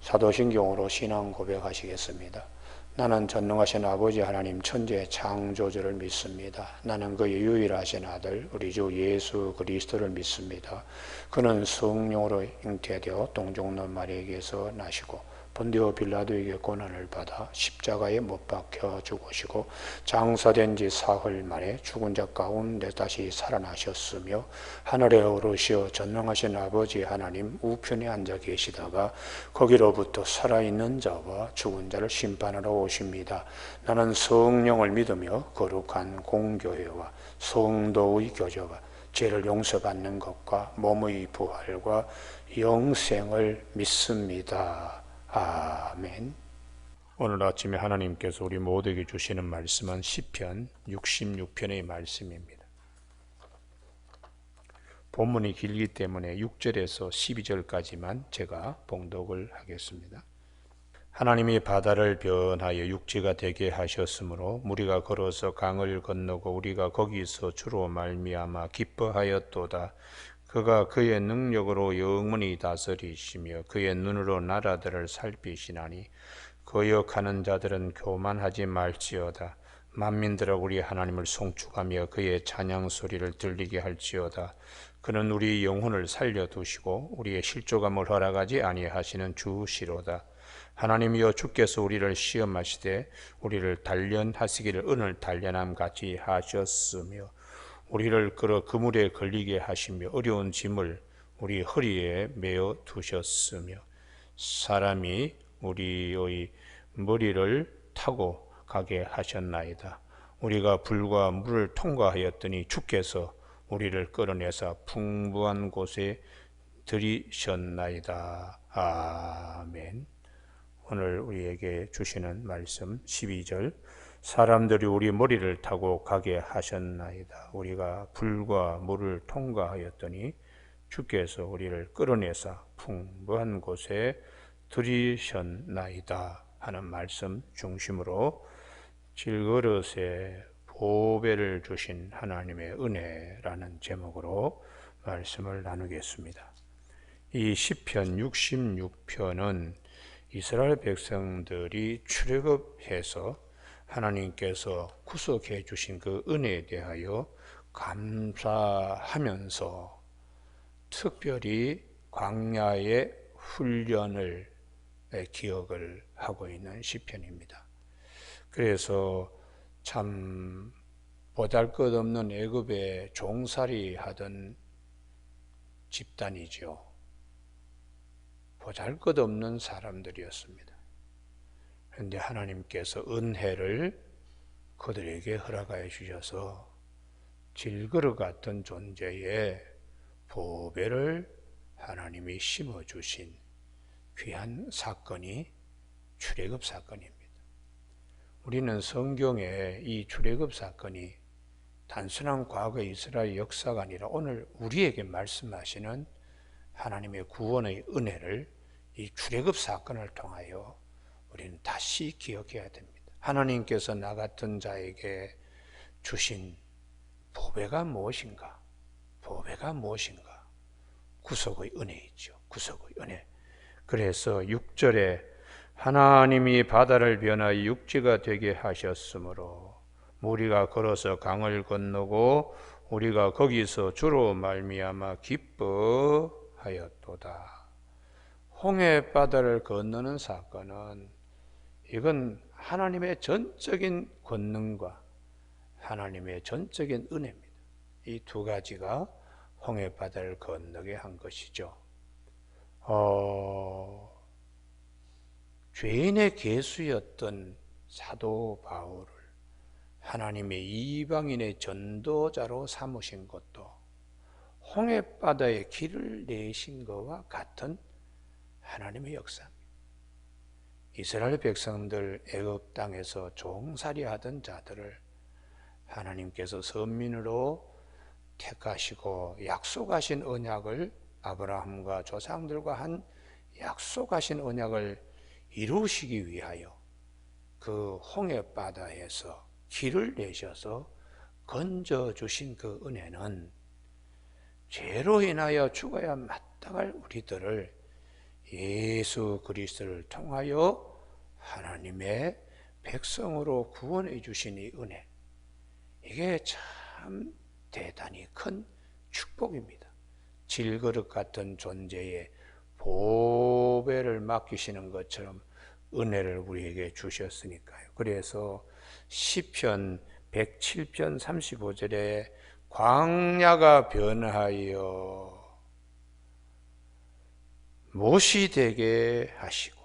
사도신경으로 신앙 고백하시겠습니다. 나는 전능하신 아버지 하나님 천지의 창조주를 믿습니다. 나는 그의 유일하신 아들 우리 주 예수 그리스도를 믿습니다. 그는 성령으로 잉태되어 동정녀 마리아에게서 나시고 본디오 빌라도에게 고난을 받아 십자가에 못 박혀 죽으시고 장사된 지 사흘 만에 죽은 자 가운데 다시 살아나셨으며 하늘에 오르시어 전능하신 아버지 하나님 우편에 앉아 계시다가 거기로부터 살아있는 자와 죽은 자를 심판하러 오십니다. 나는 성령을 믿으며 거룩한 공교회와 성도의 교제와 죄를 용서받는 것과 몸의 부활과 영생을 믿습니다. 아멘. 오늘 아침에 하나님께서 우리 모두에게 주시는 말씀은 시편 66편의 말씀입니다. 본문이 길기 때문에 6절에서 12절까지만 제가 봉독을 하겠습니다. 하나님이 바다를 변하여 육지가 되게 하셨으므로 무리가 걸어서 강을 건너고 우리가 거기서 주로 말미암아 기뻐하였도다. 그가 그의 능력으로 영원히 다스리시며 그의 눈으로 나라들을 살피시나니 거역하는 자들은 교만하지 말지어다. 만민들아 우리 하나님을 송축하며 그의 찬양 소리를 들리게 할지어다. 그는 우리 영혼을 살려두시고 우리의 실족함을 허락하지 아니하시는 주시로다. 하나님이여 주께서 우리를 시험하시되 우리를 단련하시기를 은을 단련함 같이 하셨으며 우리를 끌어 그물에 걸리게 하시며 어려운 짐을 우리 허리에 메어 두셨으며 사람이 우리의 머리를 타고 가게 하셨나이다. 우리가 불과 물을 통과하였더니 주께서 우리를 끌어내사 풍부한 곳에 들이셨나이다. 아멘. 오늘 우리에게 주시는 말씀 12절 사람들이 우리 머리를 타고 가게 하셨나이다. 우리가 불과 물을 통과하였더니 주께서 우리를 끌어내사 풍부한 곳에 들이셨나이다 하는 말씀 중심으로 질그릇에 보배를 주신 하나님의 은혜라는 제목으로 말씀을 나누겠습니다. 이 시편 66편은 이스라엘 백성들이 출애굽해서 하나님께서 구속해 주신 그 은혜에 대하여 감사하면서 특별히 광야의 훈련을 기억을 하고 있는 시편입니다. 그래서 참 보잘것없는 애굽에 종살이 하던 집단이죠. 보잘것없는 사람들이었습니다. 그런데 하나님께서 은혜를 그들에게 허락하여 주셔서 질그릇 같은 존재의 보배를 하나님이 심어주신 귀한 사건이 출애굽 사건입니다. 우리는 성경에 이 출애굽 사건이 단순한 과거의 이스라엘 역사가 아니라 오늘 우리에게 말씀하시는 하나님의 구원의 은혜를 이 출애굽 사건을 통하여 우리는 다시 기억해야 됩니다. 하나님께서 나 같은 자에게 주신 보배가 무엇인가? 보배가 무엇인가? 구속의 은혜이죠. 구속의 은혜. 그래서 6절에 하나님이 바다를 변하여 육지가 되게 하셨으므로 우리가 걸어서 강을 건너고 우리가 거기서 주로 말미암아 기뻐하였도다. 홍해 바다를 건너는 사건은 이건 하나님의 전적인 권능과 하나님의 전적인 은혜입니다. 이 두 가지가 홍해 바다를 건너게 한 것이죠. 죄인의 계수였던 사도 바울을 하나님의 이방인의 전도자로 삼으신 것도 홍해 바다에 길을 내신 것과 같은 하나님의 역사입니다. 이스라엘 백성들 애굽 땅에서 종살이하던 자들을 하나님께서 선민으로 택하시고 약속하신 언약을 아브라함과 조상들과 한 약속하신 언약을 이루시기 위하여 그 홍해 바다에서 길을 내셔서 건져주신 그 은혜는 죄로 인하여 죽어야 마땅할 우리들을 예수 그리스도를 통하여 하나님의 백성으로 구원해 주신 이 은혜, 이게 참 대단히 큰 축복입니다. 질그릇 같은 존재의 보배를 맡기시는 것처럼 은혜를 우리에게 주셨으니까요. 그래서 시편 107편 35절에 광야가 변하여 못이 되게 하시고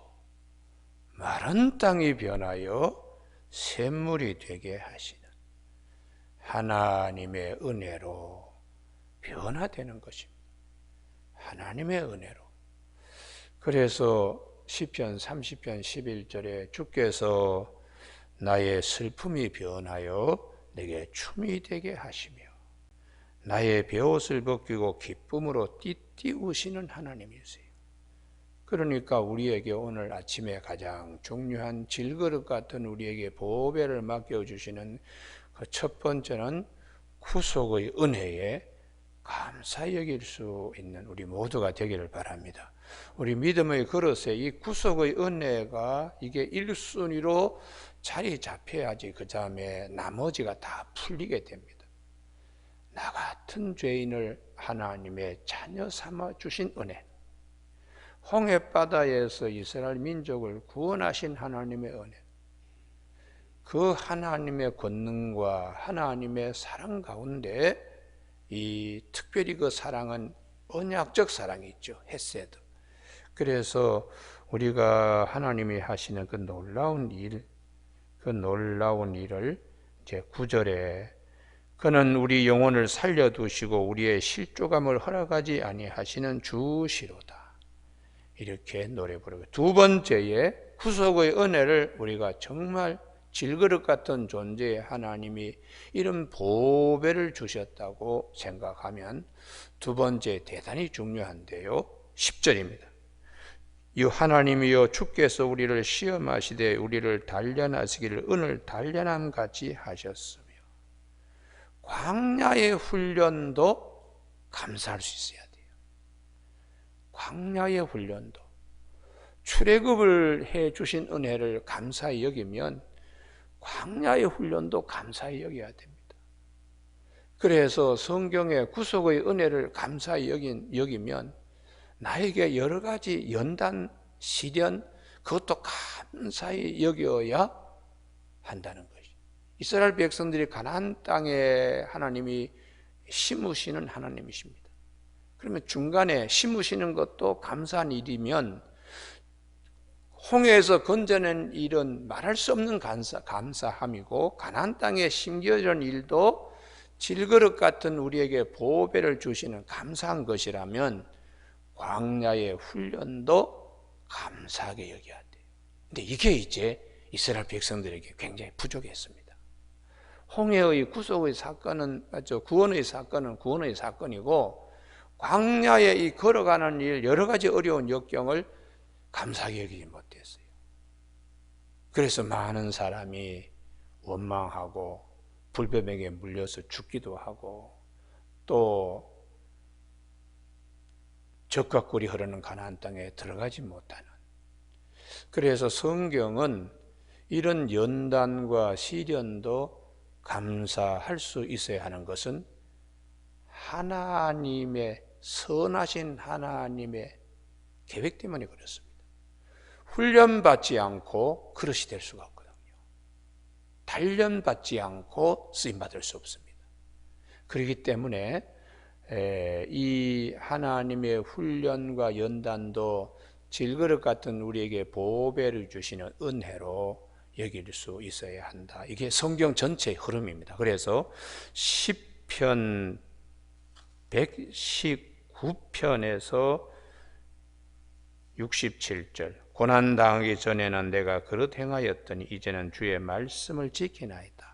마른 땅이 변하여 샘물이 되게 하시는 하나님의 은혜로 변화되는 것입니다. 하나님의 은혜로. 그래서 시편 30편 11절에 주께서 나의 슬픔이 변하여 내게 춤이 되게 하시며 나의 베옷을 벗기고 기쁨으로 띠띠우시는 하나님이세요. 그러니까 우리에게 오늘 아침에 가장 중요한 질그릇 같은 우리에게 보배를 맡겨주시는 그 첫 번째는 구속의 은혜에 감사 여길 수 있는 우리 모두가 되기를 바랍니다. 우리 믿음의 그릇에 이 구속의 은혜가 이게 1순위로 자리 잡혀야지 그 다음에 나머지가 다 풀리게 됩니다. 나 같은 죄인을 하나님의 자녀 삼아 주신 은혜, 홍해바다에서 이스라엘 민족을 구원하신 하나님의 은혜, 그 하나님의 권능과 하나님의 사랑 가운데 이 특별히 그 사랑은 언약적 사랑이 있죠. 헤세드. 그래서 우리가 하나님이 하시는 그 놀라운 일을 이제 9절에 그는 우리 영혼을 살려두시고 우리의 실족함을 허락하지 아니하시는 주시로다. 이렇게 노래 부르고, 두 번째에 구속의 은혜를 우리가 정말 질그릇 같은 존재의 하나님이 이런 보배를 주셨다고 생각하면 두 번째 대단히 중요한데요. 10절입니다. 이 하나님이여 주께서 우리를 시험하시되 우리를 단련하시기를 은을 단련함 같이 하셨으며, 광야의 훈련도 감사할 수 있어야 돼요. 광야의 훈련도 출애굽을 해 주신 은혜를 감사히 여기면 광야의 훈련도 감사히 여겨야 됩니다. 그래서 성경의 구속의 은혜를 감사히 여기면 나에게 여러 가지 연단, 시련, 그것도 감사히 여겨야 한다는 것이. 이스라엘 백성들이 가나안 땅에 하나님이 심으시는 하나님이십니다. 그러면 중간에 심으시는 것도 감사한 일이면 홍해에서 건져낸 일은 말할 수 없는 감사함이고, 가나안 땅에 심겨진 일도 질그릇 같은 우리에게 보배를 주시는 감사한 것이라면 광야의 훈련도 감사하게 여겨야 돼요. 근데 이게 이제 이스라엘 백성들에게 굉장히 부족했습니다. 홍해의 구속의 사건은 맞죠? 구원의 사건은 구원의 사건이고, 광야에 이 걸어가는 일, 여러 가지 어려운 역경을 감사하게 여기지 못했어요. 그래서 많은 사람이 원망하고 불뱀에게 물려서 죽기도 하고, 또 젖과 꿀이 흐르는 가나안 땅에 들어가지 못하는. 그래서 성경은 이런 연단과 시련도 감사할 수 있어야 하는 것은 하나님의 선하신 하나님의 계획 때문에 그렇습니다. 훈련받지 않고 그릇이 될 수가 없거든요. 단련받지 않고 쓰임받을 수 없습니다. 그렇기 때문에 이 하나님의 훈련과 연단도 질그릇 같은 우리에게 보배를 주시는 은혜로 여길 수 있어야 한다. 이게 성경 전체의 흐름입니다. 그래서 시편 119편에서 67절, 고난당하기 전에는 내가 그릇 행하였더니 이제는 주의 말씀을 지키나이다.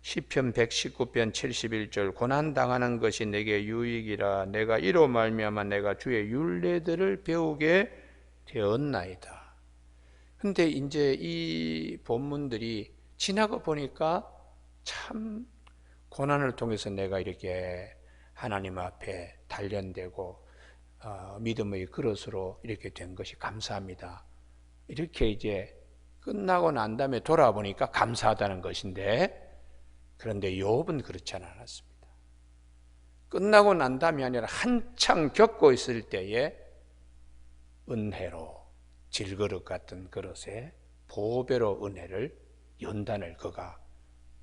시편 119편 71절, 고난당하는 것이 내게 유익이라 내가 이로 말미암아 내가 주의 율례들을 배우게 되었나이다. 근데 이제 이 본문들이 지나고 보니까 참 고난을 통해서 내가 이렇게 하나님 앞에 단련되고 믿음의 그릇으로 이렇게 된 것이 감사합니다. 이렇게 이제 끝나고 난 다음에 돌아보니까 감사하다는 것인데, 그런데 욥은 그렇지 않았습니다. 끝나고 난 다음이 아니라 한창 겪고 있을 때에 은혜로 질그릇 같은 그릇에 보배로 은혜를, 연단을 그가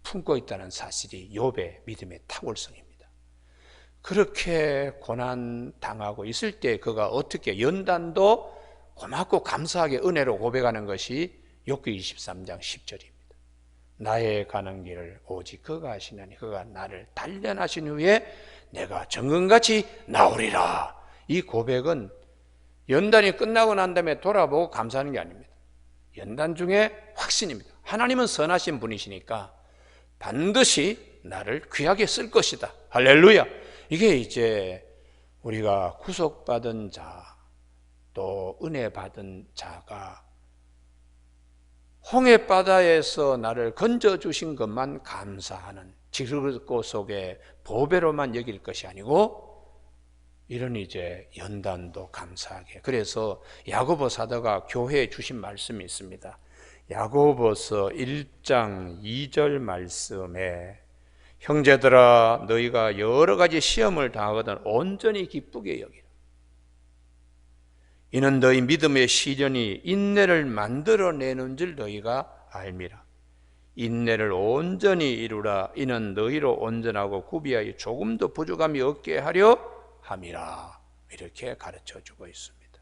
품고 있다는 사실이 욥의 믿음의 탁월성입니다. 그렇게 고난 당하고 있을 때 그가 어떻게 연단도 고맙고 감사하게 은혜로 고백하는 것이 욥기 23장 10절입니다. 나의 가는 길을 오직 그가 하시나니 그가 나를 단련하신 후에 내가 정금같이 나오리라. 이 고백은 연단이 끝나고 난 다음에 돌아보고 감사하는 게 아닙니다. 연단 중에 확신입니다. 하나님은 선하신 분이시니까 반드시 나를 귀하게 쓸 것이다. 할렐루야. 이게 이제 우리가 구속받은 자, 또 은혜 받은 자가 홍해바다에서 나를 건져주신 것만 감사하는 질그릇 속에 보배로만 여길 것이 아니고, 이런 이제 연단도 감사하게. 그래서 야고보 사도가 교회에 주신 말씀이 있습니다. 야고보서 1장 2절 말씀에 형제들아 너희가 여러 가지 시험을 당하거든 온전히 기쁘게 여기라. 이는 너희 믿음의 시련이 인내를 만들어내는 줄 너희가 알미라. 인내를 온전히 이루라. 이는 너희로 온전하고 구비하여 조금도 부족함이 없게 하려 함이라. 이렇게 가르쳐주고 있습니다.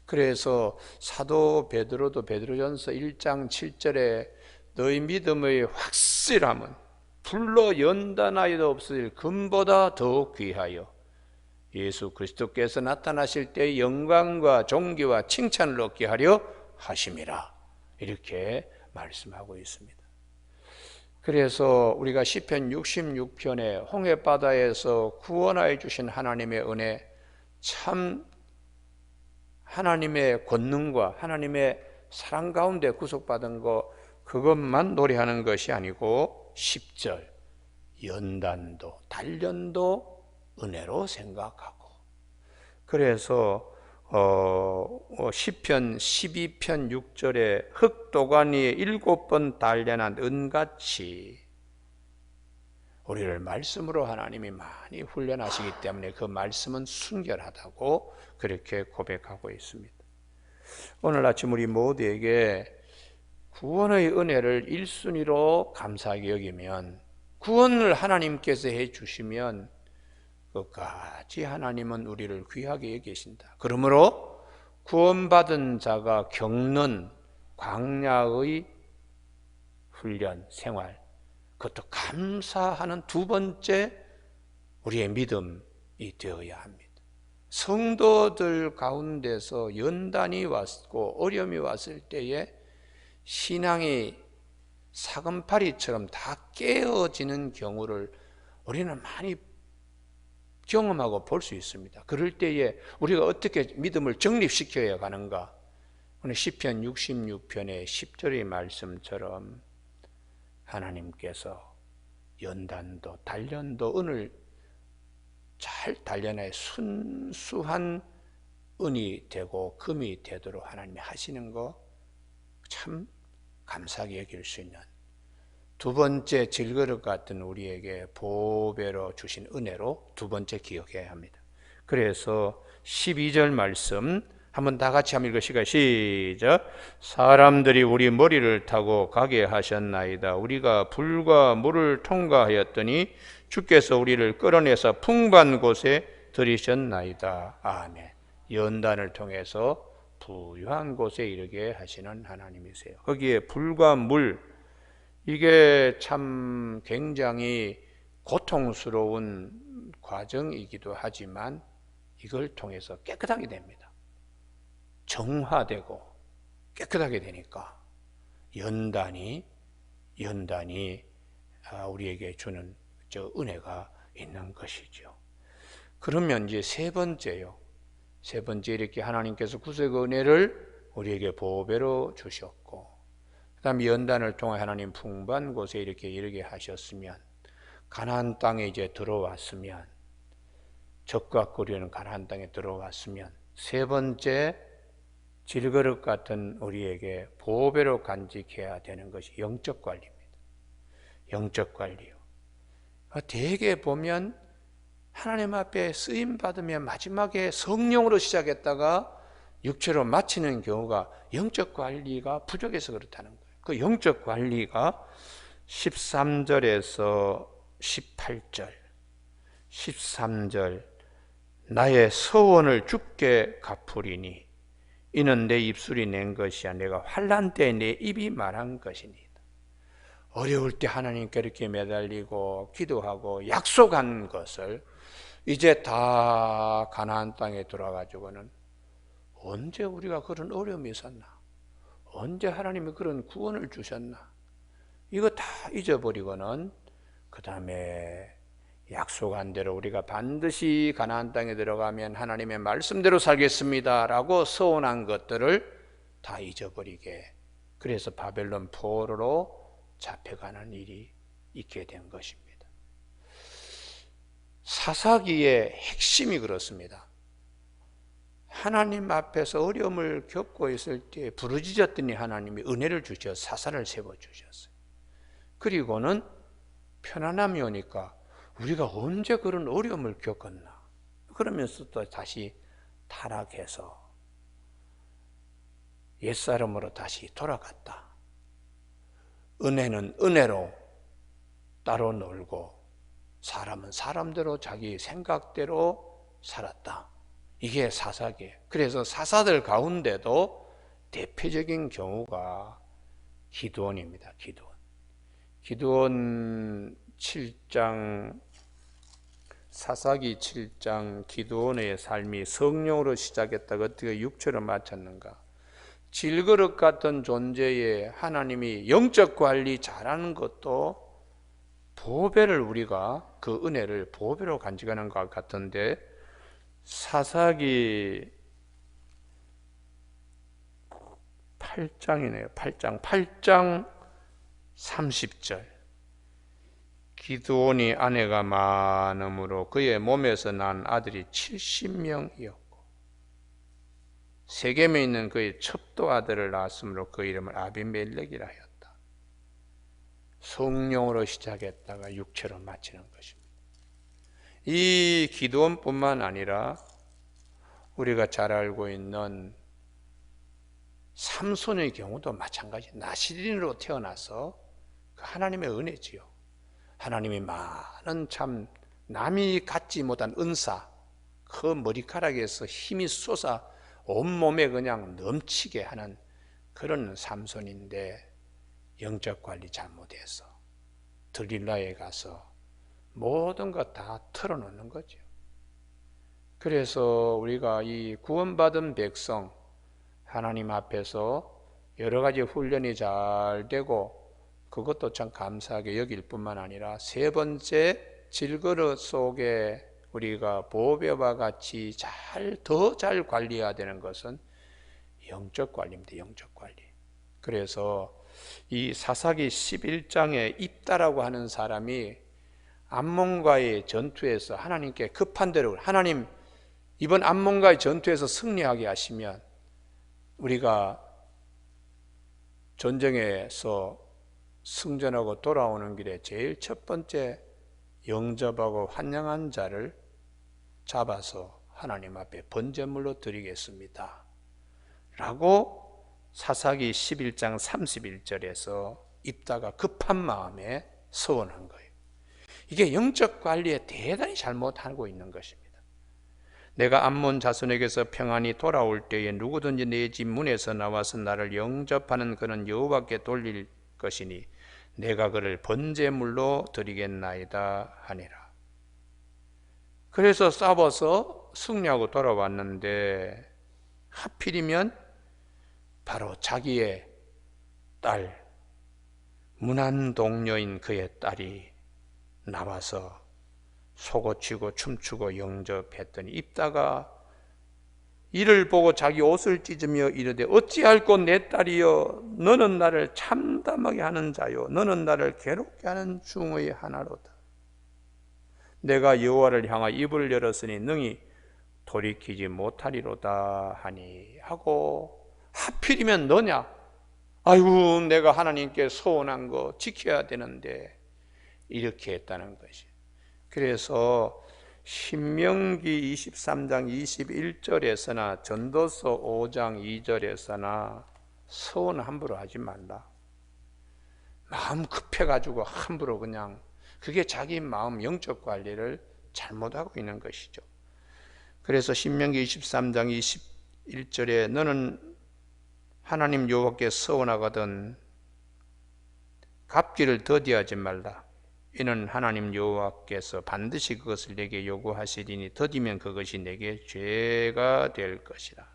그래서 사도 베드로도 베드로전서 1장 7절에 너희 믿음의 확실함은 불로 연단하여도 없어질 금보다 더욱 귀하여 예수 그리스도께서 나타나실 때 영광과 존귀와 칭찬을 얻게 하려 하심이라. 이렇게 말씀하고 있습니다. 그래서 우리가 시편 66편에 홍해바다에서 구원하여 주신 하나님의 은혜, 참 하나님의 권능과 하나님의 사랑 가운데 구속받은 것, 그것만 노래하는 것이 아니고 10절 연단도 단련도 은혜로 생각하고, 그래서 시편 12편 6절에 흙도가니에 7번 단련한 은같이 우리를 말씀으로 하나님이 많이 훈련하시기 때문에 그 말씀은 순결하다고 그렇게 고백하고 있습니다. 오늘 아침 우리 모두에게 구원의 은혜를 1순위로 감사하게 여기면, 구원을 하나님께서 해주시면 끝까지 하나님은 우리를 귀하게 여기신다. 그러므로 구원받은 자가 겪는 광야의 훈련, 생활, 그것도 감사하는 두 번째 우리의 믿음이 되어야 합니다. 성도들 가운데서 연단이 왔고 어려움이 왔을 때에 신앙이 사금파리처럼 다 깨어지는 경우를 우리는 많이 경험하고 볼 수 있습니다. 그럴 때에 우리가 어떻게 믿음을 정립시켜야 가는가? 오늘 시편 66편의 10절의 말씀처럼 하나님께서 연단도 단련도 은을 잘 단련해 순수한 은이 되고 금이 되도록 하나님이 하시는 거 참 감사하게 여길 수 있는 두 번째 질그릇 같은 우리에게 보배로 주신 은혜로 두 번째 기억해야 합니다. 그래서 12절 말씀 한번 다 같이 한번 읽으시까 시작. 사람들이 우리 머리를 타고 가게 하셨나이다. 우리가 불과 물을 통과하였더니 주께서 우리를 끌어내서 풍부한 곳에 들이셨나이다. 아멘. 연단을 통해서 부유한 곳에 이르게 하시는 하나님이세요. 거기에 불과 물, 이게 참 굉장히 고통스러운 과정이기도 하지만 이걸 통해서 깨끗하게 됩니다. 정화되고 깨끗하게 되니까 연단이 우리에게 주는 저 은혜가 있는 것이죠. 그러면 이제 세 번째요. 세 번째 이렇게 하나님께서 구속 은혜를 우리에게 보배로 주셨고, 그 다음 연단을 통해 하나님 풍부한 곳에 이렇게 이르게 하셨으면, 가나안 땅에 이제 들어왔으면 적과 꿀이는 가나안 땅에 들어왔으면 세 번째 질그릇 같은 우리에게 보배로 간직해야 되는 것이 영적 관리입니다. 영적 관리요. 대개 보면 하나님 앞에 쓰임 받으면 마지막에 성령으로 시작했다가 육체로 마치는 경우가 영적 관리가 부족해서 그렇다는 거예요. 그 영적 관리가 13절에서 18절, 13절 나의 서원을 주께 갚으리니 이는 내 입술이 낸 것이야 내가 환난 때 내 입이 말한 것이니이다. 어려울 때 하나님께 이렇게 매달리고 기도하고 약속한 것을 이제 다 가나안 땅에 들어가지고는 언제 우리가 그런 어려움이 있었나? 언제 하나님이 그런 구원을 주셨나? 이거 다 잊어버리고는 그 다음에 약속한 대로 우리가 반드시 가나안 땅에 들어가면 하나님의 말씀대로 살겠습니다라고 서원한 것들을 다 잊어버리게, 그래서 바벨론 포로로 잡혀가는 일이 있게 된 것입니다. 사사기의 핵심이 그렇습니다. 하나님 앞에서 어려움을 겪고 있을 때 부르짖었더니 하나님이 은혜를 주셔 사사를 세워주셨어요. 그리고는 편안함이 오니까 우리가 언제 그런 어려움을 겪었나? 그러면서 또 다시 타락해서 옛사람으로 다시 돌아갔다. 은혜는 은혜로 따로 놀고 사람은 사람대로 자기 생각대로 살았다. 이게 사사기예요. 그래서 사사들 가운데도 대표적인 경우가 기드온입니다. 기드온 7장, 사사기 7장 기드온의 삶이 성령으로 시작했다가 어떻게 육체로 마쳤는가? 질그릇 같은 존재에 하나님이 영적 관리 잘하는 것도 보배를 우리가 그 은혜를 보배로 간직하는 것 같은데, 사사기 8장이네요. 8장 30절. 기드온이 아내가 많음으로 그의 몸에서 난 아들이 70명이었고 세겜에 있는 그의 첩도 아들을 낳았으므로 그 이름을 아비멜렉이라 하였다. 성령으로 시작했다가 육체로 마치는 것입니다. 이 기드온뿐만 아니라 우리가 잘 알고 있는 삼손의 경우도 마찬가지. 나시린으로 태어나서 그 하나님의 은혜지요. 하나님이 많은 참 남이 갖지 못한 은사, 그 머리카락에서 힘이 솟아 온몸에 그냥 넘치게 하는 그런 삼손인데 영적 관리 잘못해서 들릴라에 가서 모든 것 다 털어놓는 거죠. 그래서 우리가 이 구원받은 백성 하나님 앞에서 여러 가지 훈련이 잘 되고 그것도 참 감사하게 여길 뿐만 아니라 세 번째 질그릇 속에 우리가 보배와 같이 더 잘 관리해야 되는 것은 영적 관리입니다. 영적 관리. 그래서 이 사사기 11장에 입다라고 하는 사람이 암몬과의 전투에서 하나님께 급한 대로 하나님 이번 암몬과의 전투에서 승리하게 하시면 우리가 전쟁에서 승전하고 돌아오는 길에 제일 첫 번째 영접하고 환영한 자를 잡아서 하나님 앞에 번제물로 드리겠습니다 라고 사사기 11장 31절에서 입다가 급한 마음에 서원한 거예요. 이게 영적 관리에 대단히 잘못하고 있는 것입니다. 내가 암몬 자손에게서 평안히 돌아올 때에 누구든지 내 집 문에서 나와서 나를 영접하는 그는 여호와께 돌릴 것이니 내가 그를 번제물로 드리겠나이다 하니라. 그래서 싸워서 승리하고 돌아왔는데 하필이면 바로 자기의 딸, 문안 동료인 그의 딸이 나와서 속어치고 춤추고 영접했더니 입다가 이를 보고 자기 옷을 찢으며 이르되 어찌할꼬 내 딸이여 너는 나를 참담하게 하는 자요 너는 나를 괴롭게 하는 중의 하나로다. 내가 여호와를 향하여 입을 열었으니 능히 돌이키지 못하리로다 하니 하고, 하필이면 너냐? 아이고, 내가 하나님께 소원한 거 지켜야 되는데 이렇게 했다는 것이. 그래서 신명기 23장 21절에서나 전도서 5장 2절에서나 소원 함부로 하지 말라. 마음 급해가지고 함부로 그냥, 그게 자기 마음 영적 관리를 잘못하고 있는 것이죠. 그래서 신명기 23장 21절에 너는 하나님 여호와께 서원하거든 갚기를 더디하지 말라. 이는 하나님 여호와께서 반드시 그것을 내게 요구하시리니 더디면 그것이 내게 죄가 될 것이라.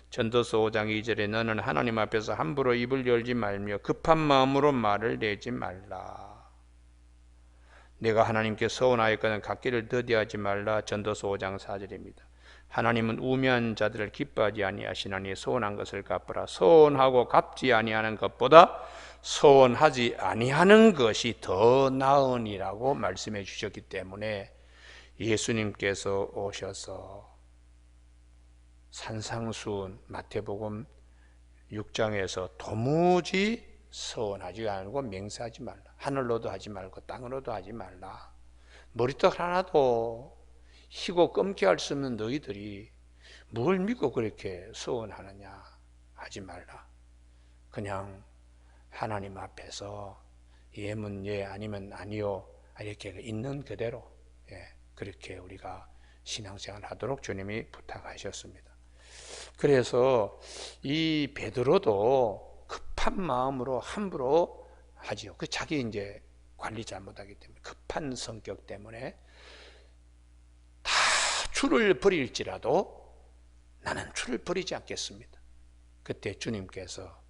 전도서 5장 2절에 너는 하나님 앞에서 함부로 입을 열지 말며 급한 마음으로 말을 내지 말라. 내가 하나님께 서원하였거든 갚기를 더디하지 말라. 전도서 5장 4절입니다. 하나님은 우매한 자들을 기뻐하지 아니하시나니 소원한 것을 갚으라. 소원하고 갚지 아니하는 것보다 소원하지 아니하는 것이 더 나으니라고 말씀해 주셨기 때문에 예수님께서 오셔서 산상수훈 마태복음 6장에서 도무지 서원하지 않고 맹세하지 말라. 하늘로도 하지 말고 땅으로도 하지 말라. 머리떡 하나도 희고 끔게 할 수 없는 너희들이 뭘 믿고 그렇게 서원하느냐 하지 말라. 그냥 하나님 앞에서 예면 예 아니면 아니요 이렇게 있는 그대로 그렇게 우리가 신앙생활 하도록 주님이 부탁하셨습니다. 그래서 이 베드로도 급한 마음으로 함부로 하지요. 그 자기 이제 관리 잘못하기 때문에 급한 성격 때문에 다 줄을 버릴지라도 나는 줄을 버리지 않겠습니다. 그때 주님께서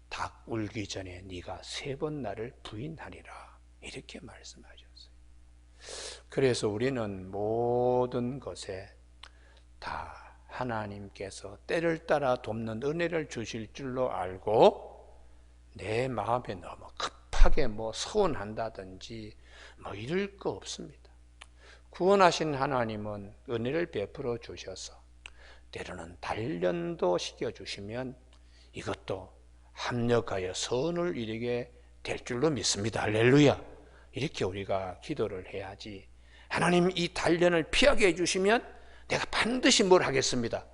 닭 울기 전에 네가 3번 나를 부인하리라 이렇게 말씀하셨어요. 그래서 우리는 모든 것에 다 하나님께서 때를 따라 돕는 은혜를 주실 줄로 알고 내 마음에 너무 급하게 서운한다든지 이럴 거 없습니다. 구원하신 하나님은 은혜를 베풀어 주셔서 때로는 단련도 시켜주시면 이것도 합력하여 선을 이루게 될 줄로 믿습니다. 할렐루야. 이렇게 우리가 기도를 해야지, 하나님 이 단련을 피하게 해주시면 내가 반드시 뭘 하겠습니다,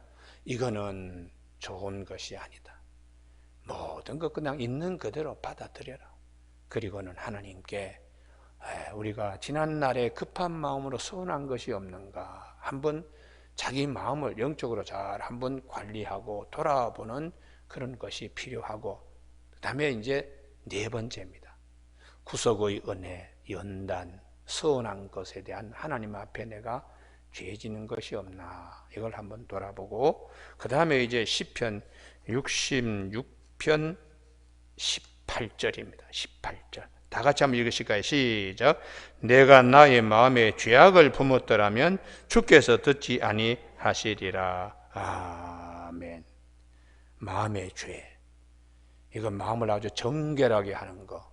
이거는 좋은 것이 아니다. 모든 것 그냥 있는 그대로 받아들여라. 그리고는 하나님께 우리가 지난날에 급한 마음으로 서운한 것이 없는가 한번 자기 마음을 영적으로 잘 한번 관리하고 돌아보는 그런 것이 필요하고, 그 다음에 이제 4번째입니다. 구속의 은혜, 연단, 서운한 것에 대한 하나님 앞에 내가 죄 지는 것이 없나 이걸 한번 돌아보고, 그 다음에 이제 시편 66편 18절입니다. 18절 다 같이 한번 읽으실까요? 시작. 내가 나의 마음에 죄악을 품었더라면 주께서 듣지 아니하시리라. 아멘. 마음의 죄, 이건 마음을 아주 정결하게 하는 거,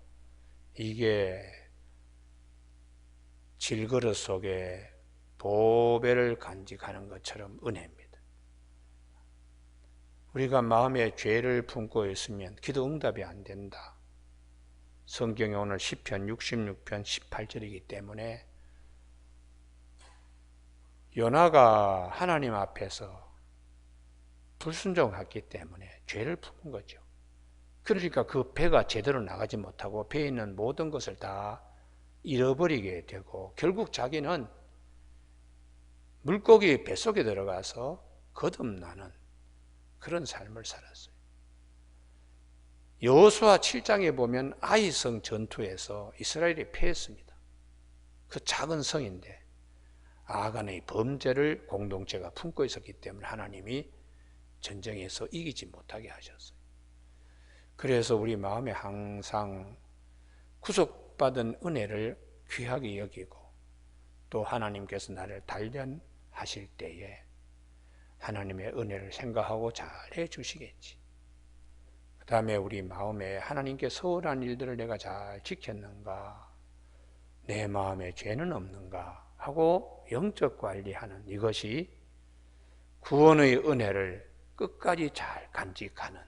이게 질그릇 속에 보배를 간직하는 것처럼 은혜입니다. 우리가 마음에 죄를 품고 있으면 기도 응답이 안 된다. 성경에 오늘 시편 66편 18절이기 때문에 요나가 하나님 앞에서 불순종했기 때문에 죄를 품은 거죠. 그러니까 그 배가 제대로 나가지 못하고 배에 있는 모든 것을 다 잃어버리게 되고 결국 자기는 물고기 뱃속에 들어가서 거듭나는 그런 삶을 살았어요. 여호수아 7장에 보면 아이성 전투에서 이스라엘이 패했습니다. 그 작은 성인데 아간의 범죄를 공동체가 품고 있었기 때문에 하나님이 전쟁에서 이기지 못하게 하셨어요. 그래서 우리 마음에 항상 구속받은 은혜를 귀하게 여기고 또 하나님께서 나를 단련하실 때에 하나님의 은혜를 생각하고 잘 해주시겠지. 그 다음에 우리 마음에 하나님께 서운한 일들을 내가 잘 지켰는가, 내 마음에 죄는 없는가 하고 영적 관리하는 이것이 구원의 은혜를 끝까지 잘 간직하는,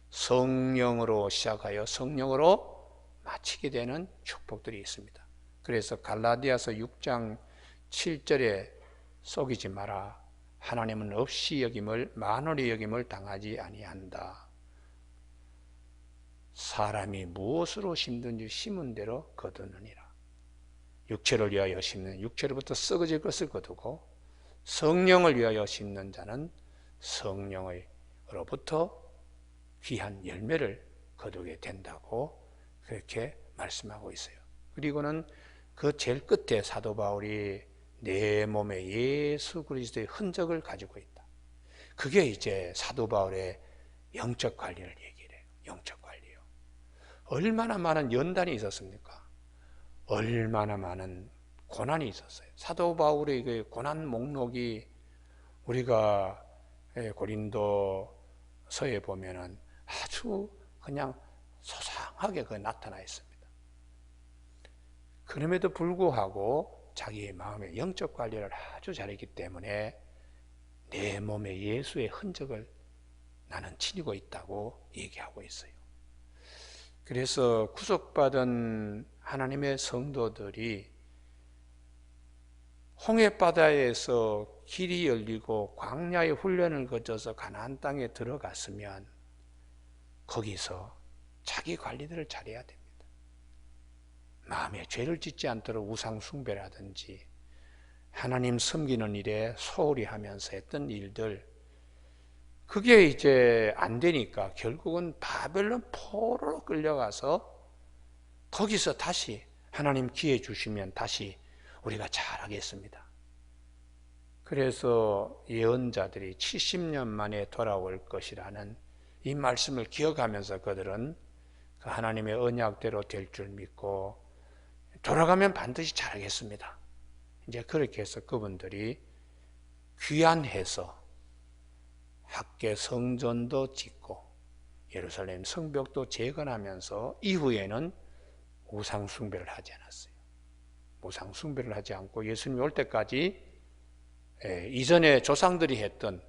성령으로 시작하여 성령으로 마치게 되는 축복들이 있습니다. 그래서 갈라디아서 6장 7절에 속이지 마라. 하나님은 없이 여김을 만홀히 여김을 당하지 아니한다. 사람이 무엇으로 심든지 심은 대로 거두느니라. 육체를 위하여 심는 육체로부터 썩어질 것을 거두고, 성령을 위하여 심는 자는 성령으로부터 귀한 열매를 거두게 된다고 그렇게 말씀하고 있어요. 그리고는 그 제일 끝에 사도 바울이 내 몸에 예수 그리스도의 흔적을 가지고 있다. 그게 이제 사도 바울의 영적 관리를 얘기를 해요. 영적 관리요. 얼마나 많은 연단이 있었습니까? 얼마나 많은 고난이 있었어요. 사도 바울의 그 고난 목록이 우리가 고린도서에 보면은 아주 그냥 소상하게 나타나 있습니다. 그럼에도 불구하고 자기의 마음의 영적 관리를 아주 잘했기 때문에 내 몸에 예수의 흔적을 나는 지니고 있다고 얘기하고 있어요. 그래서 구속받은 하나님의 성도들이 홍해바다에서 길이 열리고 광야의 훈련을 거쳐서 가나안 땅에 들어갔으면 거기서 자기 관리들을 잘해야 됩니다. 마음에 죄를 짓지 않도록 우상 숭배라든지 하나님 섬기는 일에 소홀히 하면서 했던 일들, 그게 이제 안 되니까 결국은 바벨론 포로로 끌려가서 거기서 다시 하나님 기회 주시면 다시 우리가 잘하겠습니다. 그래서 예언자들이 70년 만에 돌아올 것이라는 이 말씀을 기억하면서 그들은 그 하나님의 언약대로 될 줄 믿고 돌아가면 반드시 잘하겠습니다. 이제 그렇게 해서 그분들이 귀환해서 학계 성전도 짓고 예루살렘 성벽도 재건하면서 이후에는 우상 숭배를 하지 않았어요. 우상 숭배를 하지 않고 예수님이 올 때까지 이전에 조상들이 했던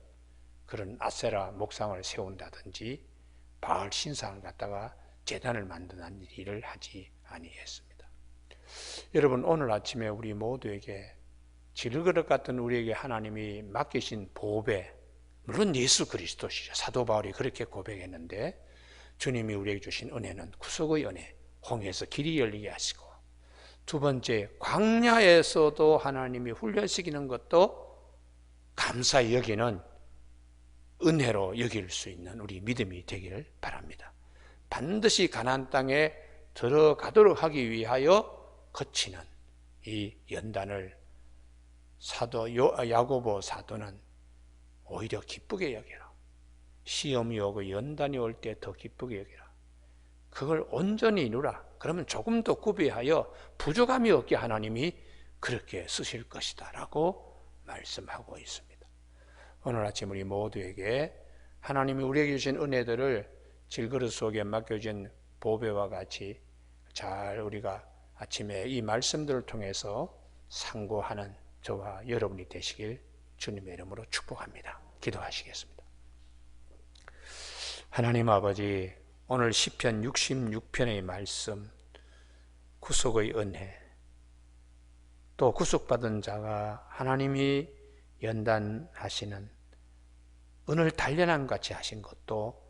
그런 아세라 목상을 세운다든지 바알 신상을 갖다가 제단을 만드는 일을 하지 아니했습니다. 여러분, 오늘 아침에 우리 모두에게 질그릇 같은 우리에게 하나님이 맡기신 보배, 물론 예수 그리스도시죠. 사도 바울이 그렇게 고백했는데 주님이 우리에게 주신 은혜는 구속의 은혜, 홍해에서 길이 열리게 하시고, 두 번째 광야에서도 하나님이 훈련시키는 것도 감사히 여기는 은혜로 여길 수 있는 우리 믿음이 되기를 바랍니다. 반드시 가나안 땅에 들어가도록 하기 위하여 거치는 이 연단을 야고보 사도는 오히려 기쁘게 여기라. 시험이 오고 연단이 올 때 더 기쁘게 여기라. 그걸 온전히 이루라. 그러면 조금 더 구비하여 부족함이 없게 하나님이 그렇게 쓰실 것이다 라고 말씀하고 있습니다. 오늘 아침 우리 모두에게 하나님이 우리에게 주신 은혜들을 질그릇 속에 맡겨진 보배와 같이 잘 우리가 아침에 이 말씀들을 통해서 상고하는 저와 여러분이 되시길 주님의 이름으로 축복합니다. 기도하시겠습니다. 하나님 아버지, 오늘 시편 66편의 말씀, 구속의 은혜, 또 구속받은 자가 하나님이 연단하시는 오늘 단련함 같이 하신 것도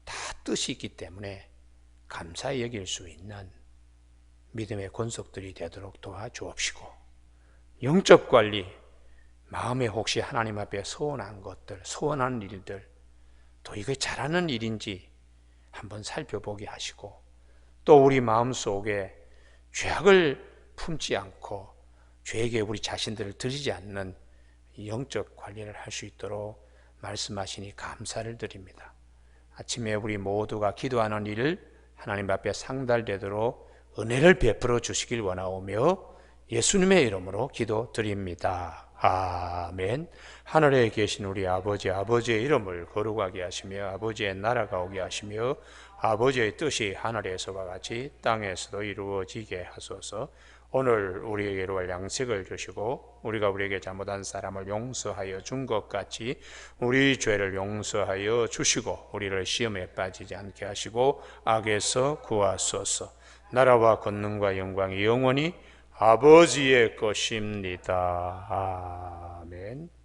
다 뜻이 있기 때문에 감사히 여길 수 있는 믿음의 권속들이 되도록 도와주옵시고, 영적 관리, 마음에 혹시 하나님 앞에 소원한 것들, 소원한 일들, 또 이거 잘하는 일인지 한번 살펴보게 하시고, 또 우리 마음속에 죄악을 품지 않고 죄에게 우리 자신들을 드리지 않는 영적 관리를 할 수 있도록 말씀하시니 감사를 드립니다. 아침에 우리 모두가 기도하는 일을 하나님 앞에 상달되도록 은혜를 베풀어 주시길 원하오며 예수님의 이름으로 기도드립니다. 아멘. 하늘에 계신 우리 아버지, 아버지의 이름을 거룩하게 하시며 아버지의 나라가 오게 하시며 아버지의 뜻이 하늘에서와 같이 땅에서도 이루어지게 하소서. 오늘 우리에게 이루어갈 양식을 주시고 우리가 우리에게 잘못한 사람을 용서하여 준 것 같이 우리 죄를 용서하여 주시고 우리를 시험에 빠지지 않게 하시고 악에서 구하소서. 나라와 권능과 영광이 영원히 아버지의 것입니다. 아멘.